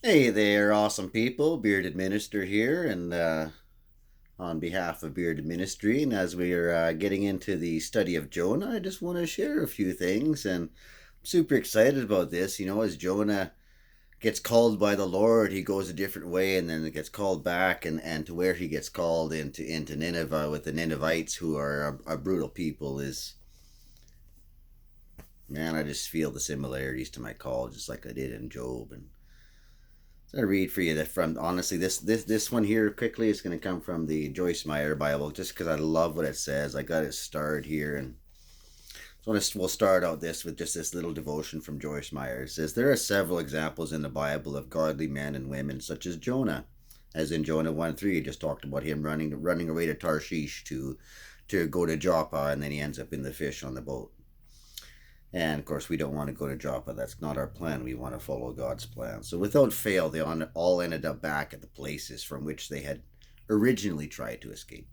Hey there, awesome people. Bearded Minister here, and on behalf of Bearded Ministry, and as we are getting into the study of Jonah, I just want to share a few things, and I'm super excited about this. As Jonah gets called by the Lord, he goes a different way, and then it gets called back, and to where he gets called into Nineveh with the Ninevites, who are a brutal people. Is man, I just feel the similarities to my call, just like I did in Job, and I read for you that from honestly this one here quickly is going to come from the Joyce Meyer Bible just because I love what it says. I got it starred here, and so we'll start out this with just this little devotion from Joyce Meyer. It says there are several examples in the Bible of godly men and women such as Jonah, as in Jonah 1:3. Just talked about him running away to Tarshish to go to Joppa, and then he ends up in the fish on the boat. And of course, we don't want to go to Joppa. That's not our plan. We want to follow God's plan. So without fail, they all ended up back at the places from which they had originally tried to escape.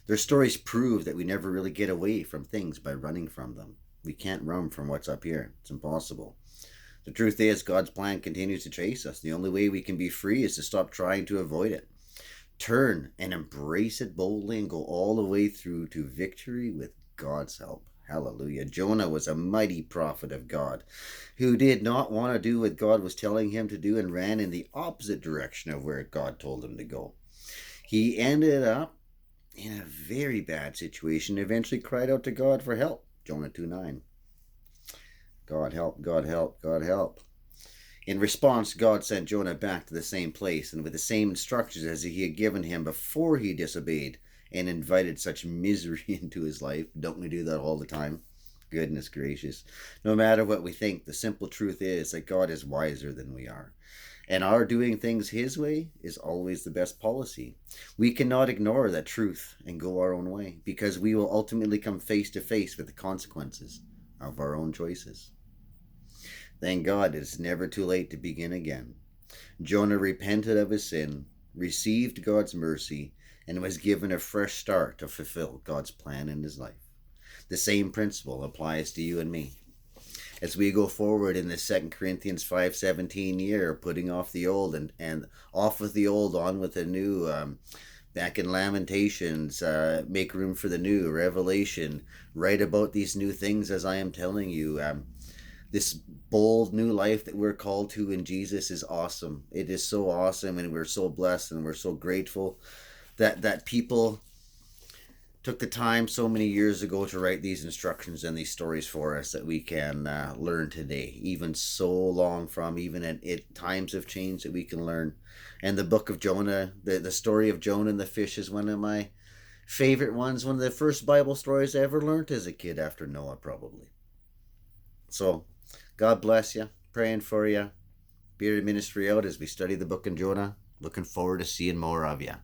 Their stories prove that we never really get away from things by running from them. We can't run from what's up here. It's impossible. The truth is, God's plan continues to chase us. The only way we can be free is to stop trying to avoid it. Turn and embrace it boldly and go all the way through to victory with God's help. Hallelujah. Jonah was a mighty prophet of God who did not want to do what God was telling him to do and ran in the opposite direction of where God told him to go. He ended up in a very bad situation, eventually cried out to God for help. Jonah 2:9. God help, God help, God help. In response, God sent Jonah back to the same place and with the same instructions as he had given him before he disobeyed and invited such misery into his life. Don't we do that all the time? Goodness gracious. No matter what we think, the simple truth is that God is wiser than we are. And our doing things his way is always the best policy. We cannot ignore that truth and go our own way because we will ultimately come face to face with the consequences of our own choices. Thank God it's never too late to begin again. Jonah repented of his sin, received God's mercy, and was given a fresh start to fulfill God's plan in his life. The same principle applies to you and me. As we go forward in the 2 Corinthians 5:17 year, putting off the old and off with the old, on with the new, back in Lamentations, make room for the new, Revelation, write about these new things as I am telling you. This bold new life that we're called to in Jesus is awesome. It is so awesome, and we're so blessed and we're so grateful that people took the time so many years ago to write these instructions and these stories for us that we can learn today, even so long from, even at times have changed that we can learn. And the book of Jonah, the story of Jonah and the fish is one of my favorite ones, one of the first Bible stories I ever learned as a kid after Noah, probably. So God bless you. Praying for you. Bearded Ministry out as we study the book of Jonah. Looking forward to seeing more of you.